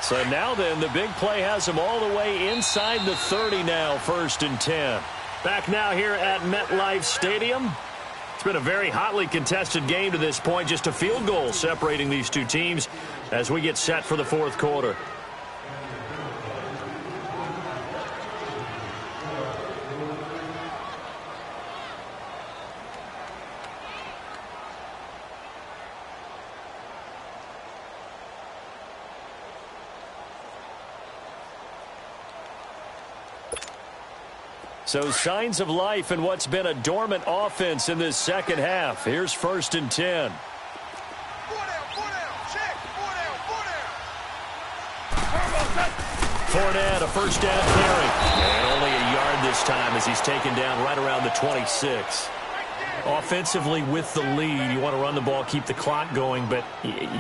So now then, the big play has him all the way inside the 30 now, 1st and 10. Back now here at MetLife Stadium. It's been a very hotly contested game to this point. Just a field goal separating these two teams as we get set for the 4th quarter. So signs of life in what's been a dormant offense in this second half. Here's 1st and 10. Fournette, a first down carry. And only a yard this time as he's taken down right around the 26. Offensively with the lead, you want to run the ball, keep the clock going, but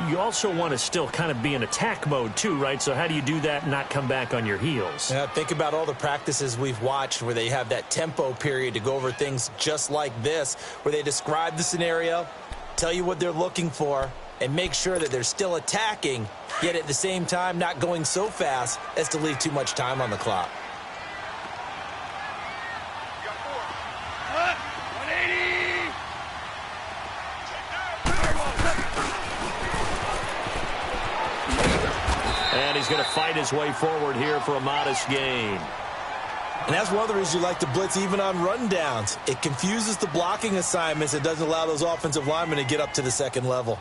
you also want to still kind of be in attack mode too, right? So how do you do that and not come back on your heels? Yeah, think about all the practices we've watched where they have that tempo period to go over things just like this, where they describe the scenario, tell you what they're looking for, and make sure that they're still attacking, yet at the same time not going so fast as to leave too much time on the clock. And he's going to fight his way forward here for a modest gain. And that's one of the reasons you like to blitz even on rundowns. It confuses the blocking assignments. It doesn't allow those offensive linemen to get up to the second level.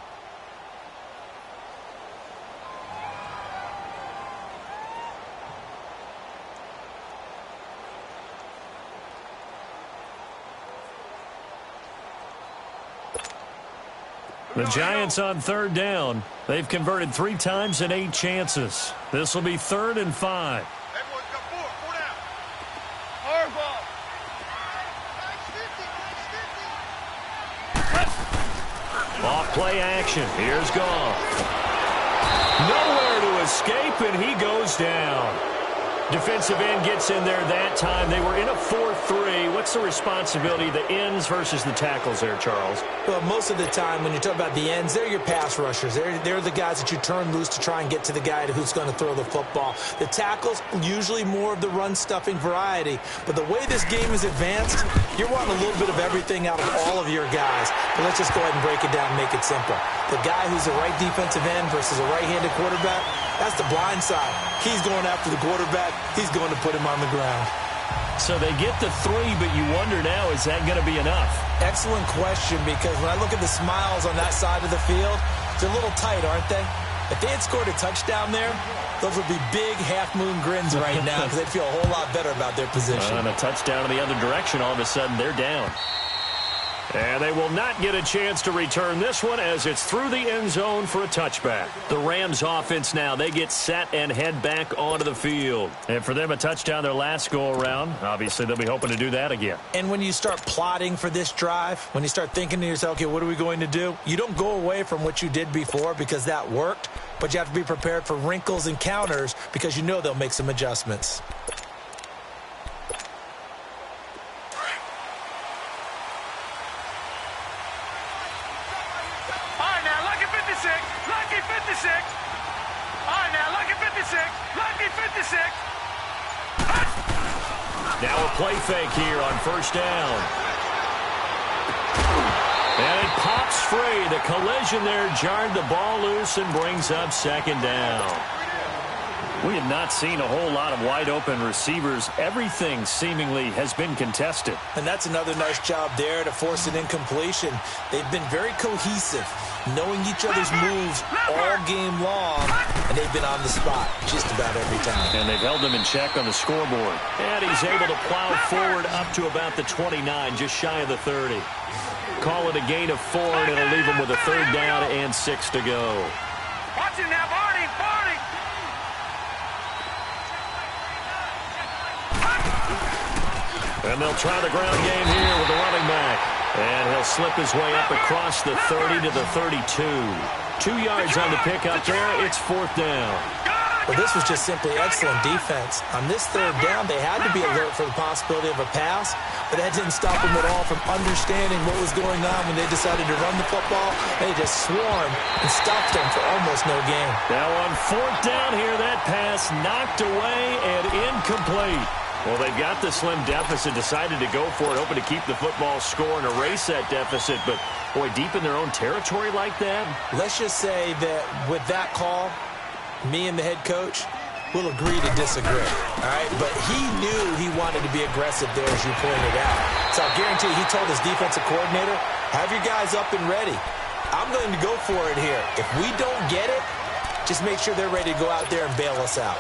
The Giants on 3rd down. They've converted 3 times in 8 chances. This will be 3rd and 5. Off play action. Here's Goff. Nowhere to escape, and he goes down. Defensive end gets in there that time. They were in a 4-3. What's the responsibility of the ends versus the tackles there, Charles? Well, most of the time when you talk about the ends, they're your pass rushers. They're the guys that you turn loose to try and get to the guy who's going to throw the football. The tackles, usually more of the run-stuffing variety. But the way this game is advanced, you're wanting a little bit of everything out of all of your guys. But let's just go ahead and break it down and make it simple. The guy who's a right defensive end versus a right-handed quarterback, that's the blind side. He's going after the quarterback. He's going to put him on the ground. So they get the 3, but you wonder now, is that going to be enough? Excellent question, because when I look at the smiles on that side of the field, they're a little tight, aren't they? If they had scored a touchdown there, those would be big half-moon grins right now because they'd feel a whole lot better about their position. And a touchdown in the other direction, all of a sudden they're down. And they will not get a chance to return this one as it's through the end zone for a touchback. The Rams offense now, they get set and head back onto the field. And for them, a touchdown their last go-around. Obviously, they'll be hoping to do that again. And when you start plotting for this drive, when you start thinking to yourself, okay, what are we going to do? You don't go away from what you did before because that worked, but you have to be prepared for wrinkles and counters because you know they'll make some adjustments. Now a play fake here on 1st down. And it pops free. The collision there jarred the ball loose and brings up 2nd down. We have not seen a whole lot of wide-open receivers. Everything seemingly has been contested. And that's another nice job there to force an incompletion. They've been very cohesive, knowing each other's moves all game long, and they've been on the spot just about every time. And they've held them in check on the scoreboard. And he's able to plow forward up to about the 29, just shy of the 30. Call it a gain of 4, and it'll leave him with a 3rd down and 6 to go. Watch it now, Barney, Barney! And they'll try the ground game here with the running back. And he'll slip his way up across the 30 to the 32. 2 yards on the pickup there. It's 4th down. Well, this was just simply excellent defense. On this third down, they had to be alert for the possibility of a pass, but that didn't stop them at all from understanding what was going on when they decided to run the football. They just swarmed and stopped them for almost no gain. Now on fourth down here, that pass knocked away and incomplete. Well, they've got the slim deficit, decided to go for it, hoping to keep the football score and erase that deficit. But, boy, deep in their own territory like that? Let's just say that with that call, me and the head coach will agree to disagree, all right? But he knew he wanted to be aggressive there, as you pointed out. So I guarantee you, he told his defensive coordinator, have your guys up and ready. I'm going to go for it here. If we don't get it, just make sure they're ready to go out there and bail us out.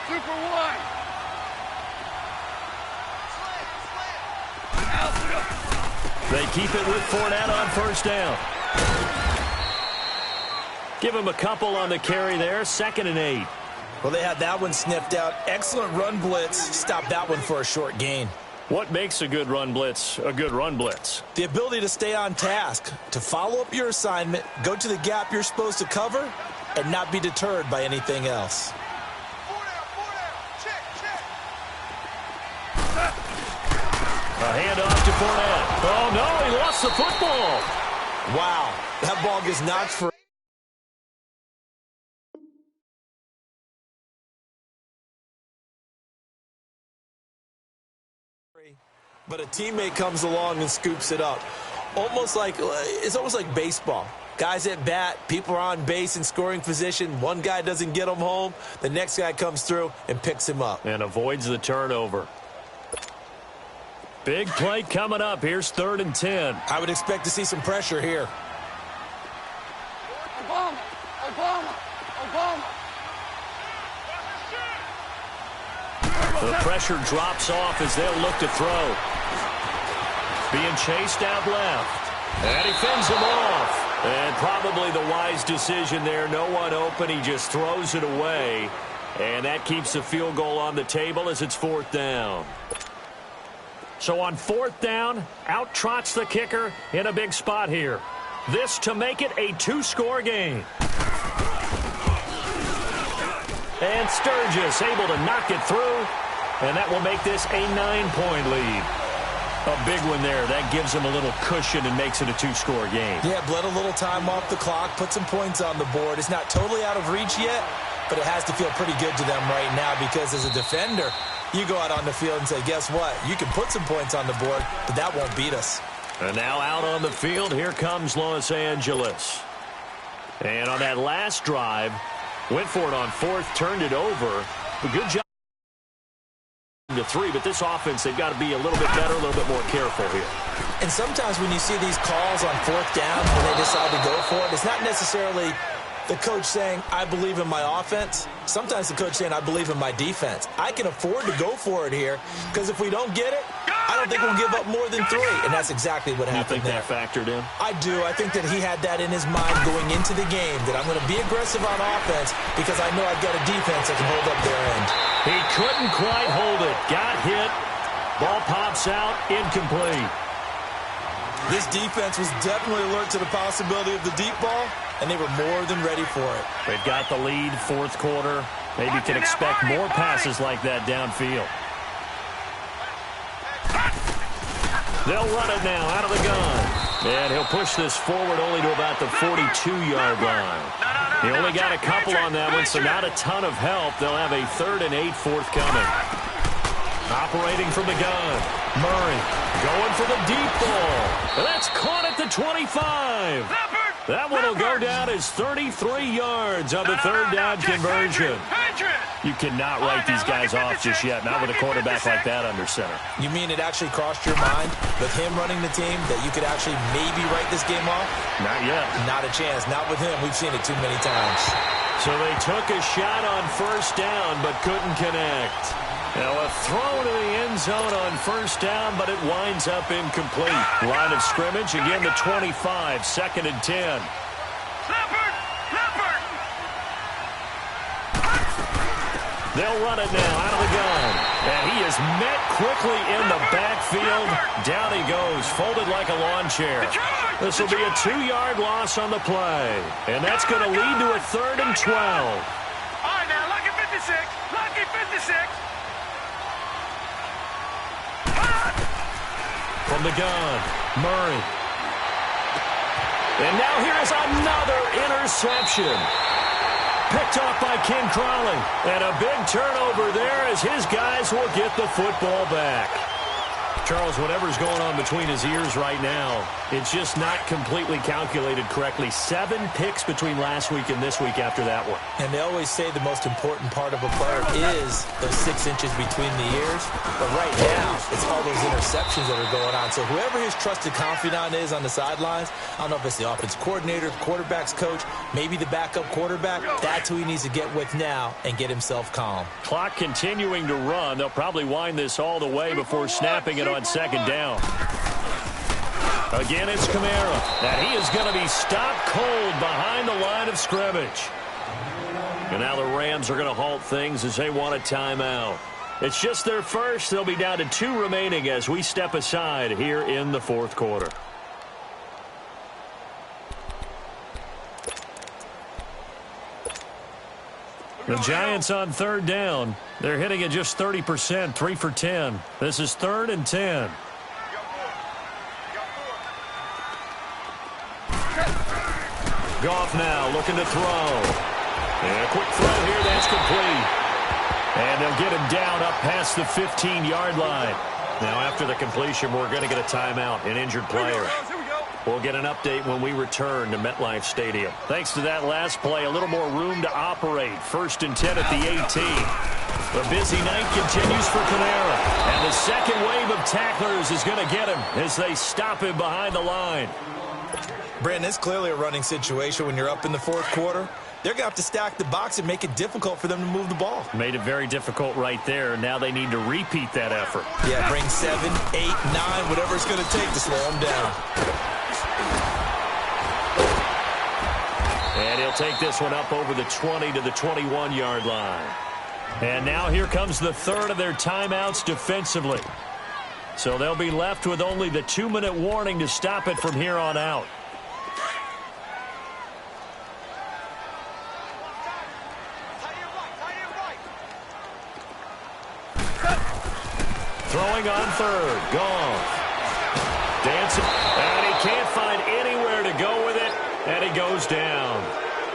Super one. They keep it with Fournette on first down. Give him a couple on the carry there, 2nd and 8. Well, they had that one sniffed out. Excellent run blitz. Stopped that one for a short gain. What makes a good run blitz a good run blitz? The ability to stay on task, to follow up your assignment, go to the gap you're supposed to cover, and not be deterred by anything else. A handoff to Fournette. Oh, no, he lost the football. Wow, that ball gets knocked for... But a teammate comes along and scoops it up. It's almost like baseball. Guys at bat, people are on base in scoring position. One guy doesn't get him home. The next guy comes through and picks him up. And avoids the turnover. Big play coming up. Here's 3rd and 10. I would expect to see some pressure here. The pressure drops off as they'll look to throw. Being chased out left. And he fends him off. And probably the wise decision there. No one open. He just throws it away. And that keeps the field goal on the table as it's 4th down. So on 4th down, out trots the kicker in a big spot here. This to make it a 2-score game. And Sturgis able to knock it through. And that will make this a 9-point lead. A big one there. That gives them a little cushion and makes it a 2-score game. Yeah, bled a little time off the clock, put some points on the board. It's not totally out of reach yet, but it has to feel pretty good to them right now because as a defender, you go out on the field and say, guess what? You can put some points on the board, but that won't beat us. And now out on the field, here comes Los Angeles. And on that last drive, went for it on 4th, turned it over. A good job to 3, but this offense, they've got to be a little bit better, a little bit more careful here. And sometimes when you see these calls on 4th down, when they decide to go for it, it's not necessarily the coach saying, I believe in my offense. Sometimes the coach saying, I believe in my defense. I can afford to go for it here because if we don't get it, I don't think we'll give up more than 3. And that's exactly what happened there. You think that factored in? I do. I think that he had that in his mind going into the game, that I'm going to be aggressive on offense because I know I've got a defense that can hold up their end. He couldn't quite hold it. Got hit. Ball pops out. Incomplete. This defense was definitely alert to the possibility of the deep ball, and they were more than ready for it. They've got the lead, 4th quarter. Maybe can expect more passes like that downfield. They'll run it now out of the gun. And he'll push this forward only to about the 42-yard line. He only got a couple on that one, so not a ton of help. They'll have a 3rd and 8 forthcoming. Operating from the gun. Murray going for the deep ball. And that's caught at the 25. That one will go down as 33 yards on the 3rd down conversion. You cannot write these guys off just yet, not with a quarterback like that under center. You mean it actually crossed your mind with him running the team that you could actually maybe write this game off? Not yet. Not a chance. Not with him. We've seen it too many times. So they took a shot on 1st down but couldn't connect. Now a throw to the end zone on 1st down, but it winds up incomplete. Line of scrimmage, again the 25, 2nd and 10. They'll run it now out of the gun. And he is met quickly in the backfield. Down he goes, folded like a lawn chair. This will be a 2-yard loss on the play. And that's going to lead to a 3rd and 12. All right, now, lucky 56. Lucky 56. From the gun, Murray. And now here is another interception. Picked off by Ken Crawley. And a big turnover there as his guys will get the football back. Charles, whatever's going on between his ears right now, it's just not completely calculated correctly. 7 picks between last week and this week after that one. And they always say the most important part of a player is those 6 inches between the ears. But right now, it's all those interceptions that are going on. So whoever his trusted confidant is on the sidelines, I don't know if it's the offense coordinator, the quarterback's coach, maybe the backup quarterback, that's who he needs to get with now and get himself calm. Clock continuing to run. They'll probably wind this all the way before snapping it on 2nd down. Again, it's Kamara. And he is going to be stopped cold behind the line of scrimmage. And now the Rams are going to halt things as they want a timeout. It's just their first. They'll be down to 2 remaining as we step aside here in the 4th quarter. The Giants on 3rd down. They're hitting at just 30%, 3 for 10. This is 3rd and 10. Goff now looking to throw. And a quick throw here, that's complete. And they'll get him down up past the 15-yard line. Now after the completion, we're going to get a timeout, an injured player. We'll get an update when we return to MetLife Stadium. Thanks to that last play, a little more room to operate. 1st and 10 at the 18. The busy night continues for Kamara. And the second wave of tacklers is going to get him as they stop him behind the line. Brandon, it's clearly a running situation when you're up in the 4th quarter. They're going to have to stack the box and make it difficult for them to move the ball. Made it very difficult right there. Now they need to repeat that effort. Yeah, bring 7, 8, 9, whatever it's going to take to slow them down. And he'll take this one up over the 20 to the 21-yard line. And now here comes the 3rd of their timeouts defensively. So they'll be left with only the 2-minute warning to stop it from here on out. Throwing on 3rd. Goff. Dancing. And he can't find anywhere to go with it. And he goes down.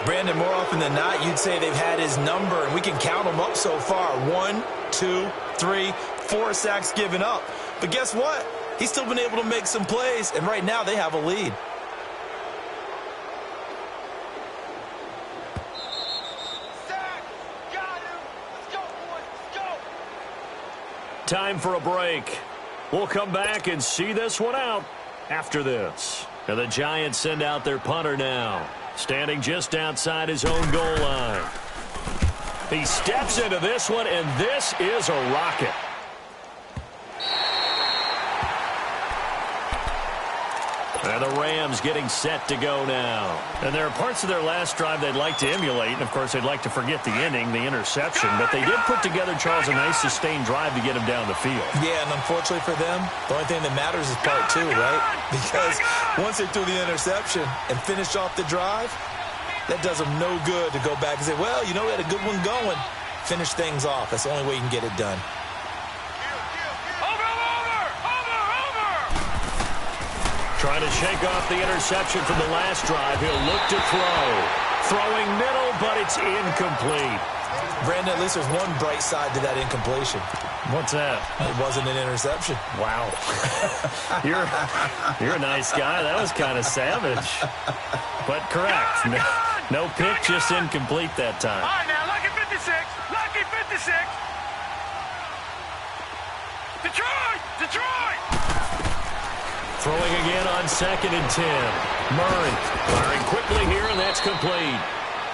Brandon, more often than not, you'd say they've had his number, and we can count them up so far. 1, 2, 3, 4 sacks given up. But guess what? He's still been able to make some plays, and right now they have a lead. Time for a break. We'll come back and see this one out after this. And the Giants send out their punter now, standing just outside his own goal line. He steps into this one, and this is a rocket. And the Rams getting set to go now. And there are parts of their last drive they'd like to emulate. And, of course, they'd like to forget the inning, the interception. But they did put together, Charles, a nice sustained drive to get him down the field. Yeah, and unfortunately for them, the only thing that matters is part 2, right? Because once they threw the interception and finished off the drive, that does them no good to go back and say, well, you know, we had a good one going. Finish things off. That's the only way you can get it done. Trying to shake off the interception from the last drive. He'll look to throw. Throwing middle, but it's incomplete. Brandon, at least there's one bright side to that incompletion. What's that? It wasn't an interception. Wow. You're a nice guy. That was kind of savage. But correct. No pick, just incomplete that time. All right, now, lucky 56. Lucky 56. Detroit! Detroit! Throwing again on 2nd and 10. Murray firing quickly here, and that's complete.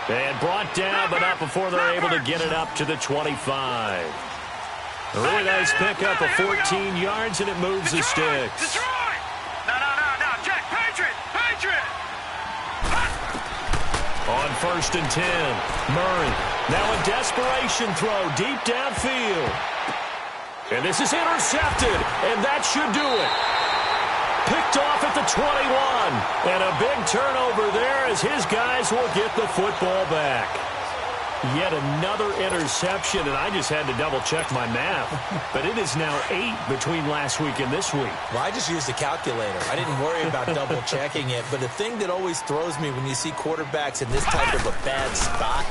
And brought down, but not before they're able to get it up to the 25. A really nice pickup of 14 yards, and it moves the sticks. Detroit! No, Jack, Patriot! On 1st and 10. Murray, now a desperation throw deep downfield. And this is intercepted, and that should do it. Picked off at the 21. And a big turnover there as his guys will get the football back. Yet another interception, and I just had to double-check my math. But it is now 8 between last week and this week. Well, I just used a calculator. I didn't worry about double-checking it. But the thing that always throws me when you see quarterbacks in this type of a bad spot,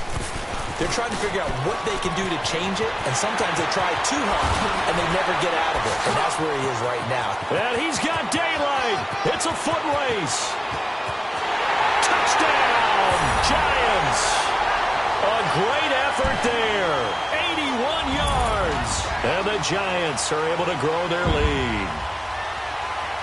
they're trying to figure out what they can do to change it, and sometimes they try too hard, and they never get out of it. And that's where he is right now. And he's got daylight. It's a foot race. Touchdown, Giants. A great effort there. 81 yards. And the Giants are able to grow their lead.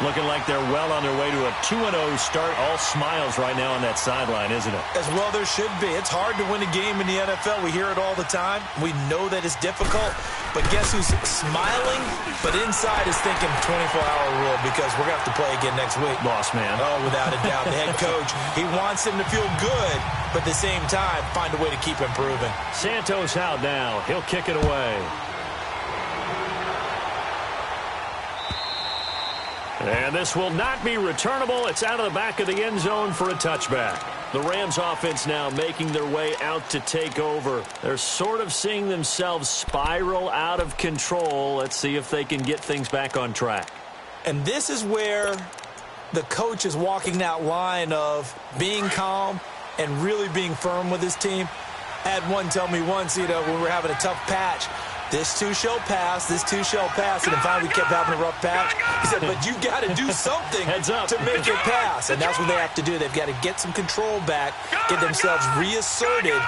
Looking like they're well on their way to a 2-0 start. All smiles right now on that sideline, isn't it? As well there should be. It's hard to win a game in the NFL. We hear it all the time. We know that it's difficult. But guess who's smiling? But inside is thinking 24-hour rule because we're going to have to play again next week. Boss man. Oh, without a doubt. The head coach, he wants him to feel good, but at the same time, find a way to keep improving. Santos out now. He'll kick it away. And this will not be returnable. It's out of the back of the end zone for a touchback. The Rams offense now making their way out to take over. They're sort of seeing themselves spiral out of control. Let's see if they can get things back on track. And this is where the coach is walking that line of being calm and really being firm with his team. I had one tell me once, when we were having a tough patch, this too shall pass, this too shall pass. And then finally we kept having a rough patch. He said, but you got to do something to make it pass. And that's what they have to do. They've got to get some control back, get themselves reasserted,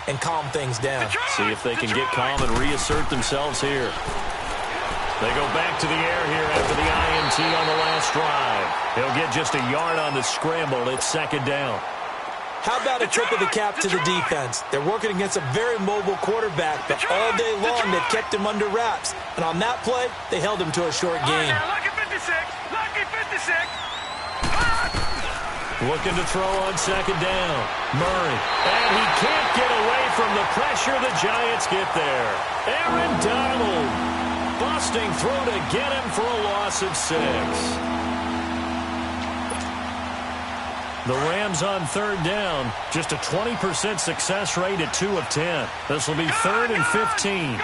and calm things down. See if they can get calm and reassert themselves here. They go back to the air here after the INT on the last drive. He'll get just a yard on the scramble. It's 2nd down. How about a tip of the cap to the defense? They're working against a very mobile quarterback, but all day long they've kept him under wraps. And on that play, they held him to a short game. Lucky 56. Lucky 56. Looking to throw on 2nd down. Murray. And he can't get away from the pressure. The Giants get there. Aaron Donald busting through to get him for a loss of 6. The Rams on 3rd down. Just a 20% success rate at 2 of 10. This will be 3rd and 15.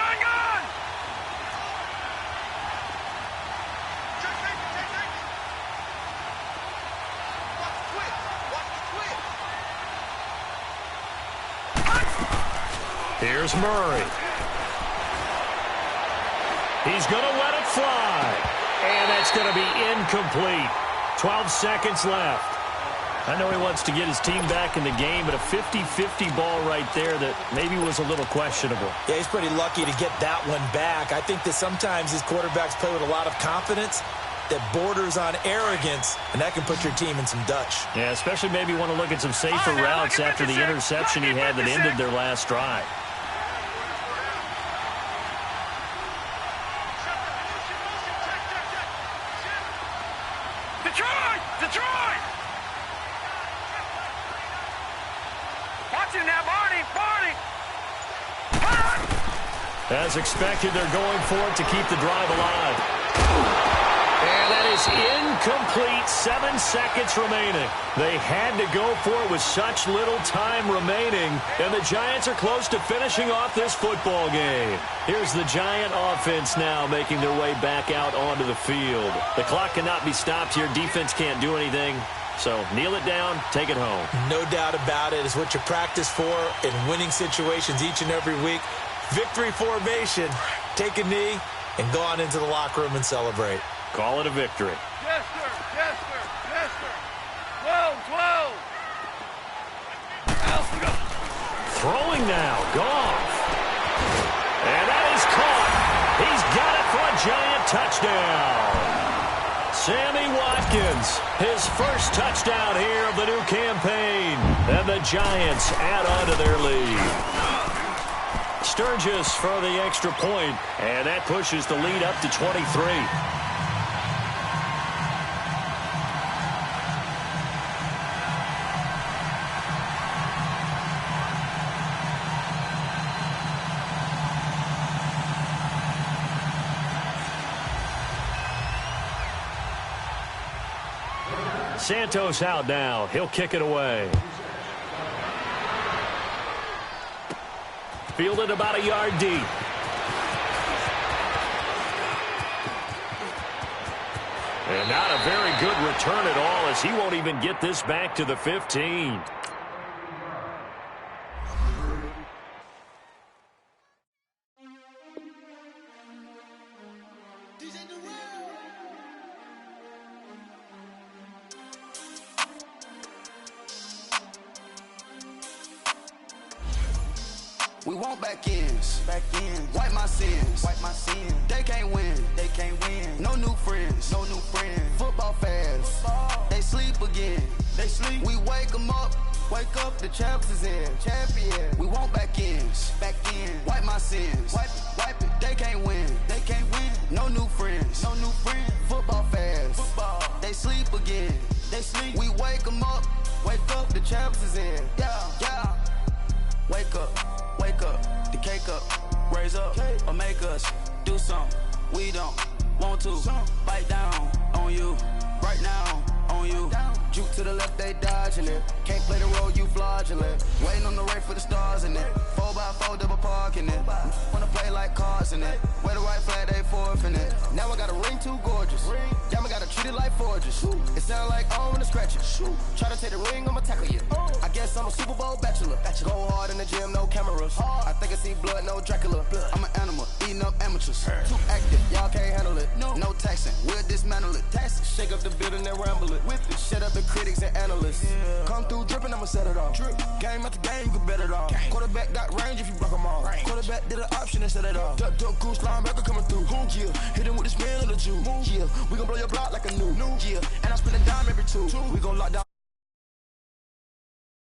Here's Murray. He's going to let it fly. And that's going to be incomplete. 12 seconds left. I know he wants to get his team back in the game, but a 50-50 ball right there that maybe was a little questionable. Yeah, he's pretty lucky to get that one back. I think that sometimes these quarterbacks play with a lot of confidence that borders on arrogance, and that can put your team in some Dutch. Yeah, especially maybe want to look at some safer routes after the interception he had that ended their last drive. Detroit! Detroit! Watch him now, Barney! Barney! As expected, they're going for it to keep the drive alive. And that is incomplete. 7 seconds remaining. They had to go for it with such little time remaining. And the Giants are close to finishing off this football game. Here's the Giant offense now making their way back out onto the field. The clock cannot be stopped here. Defense can't do anything. So kneel it down, take it home. No doubt about it. It's what you practice for in winning situations each and every week. Victory formation. Take a knee and go on into the locker room and celebrate. Call it a victory. Yes, sir. Yes, sir. Yes, sir. 12, 12. Throwing now. Goff. And that is caught. He's got it for a Giant touchdown. Sammy Watkins, his first touchdown here of the new campaign. And the Giants add on to their lead. Sturgis for the extra point, and that pushes the lead up to 23. Santos out now. He'll kick it away. Fielded about a yard deep. And not a very good return at all, as he won't even get this back to the 15. We want back ends. Wipe my sins. They can't win. No new friends. Football fans. They sleep again. We wake them up. Wake up, the champs is in. Champion. We want back ends. Wipe my sins. Wipe it. They can't win. No new friends. Football fans. They sleep again. We wake them up. Wake up, the champs is in. Yeah. Wake up, the cake up, raise up, or make us do something we don't want to. Bite down on you, right now on you. Juke to the left, they dodging it. Can't play the role, you fraudulent. Waiting on the race for the stars in it. 4x4 double parking it. Wanna play like cars in it. Wear the white flag, they forfeit it. Now I got a ring too gorgeous. Damn, I gotta treat it like forges. It sound like I wanna scratch it. Try to take the ring, I'ma tackle you. I guess I'm a Super Bowl bachelor. Go hard in the gym, no cameras. I think I see blood, no Dracula. I'm an animal, eating up amateurs. Too active, y'all can't handle it. No taxing, we'll dismantle it. Shake up the building and ramble it. Shut up the critics and analysts. Come through dripping, I'ma set it off. Game after game, you can bet it off. Quarterback got range if you block them all. Quarterback did an option and set it off. Duck, goose, linebacker coming through. Yeah, hit him with the spin of the juice. Yeah, we gon' blow your block like a new. Yeah, and I spin a dime every two. We gon' lock down.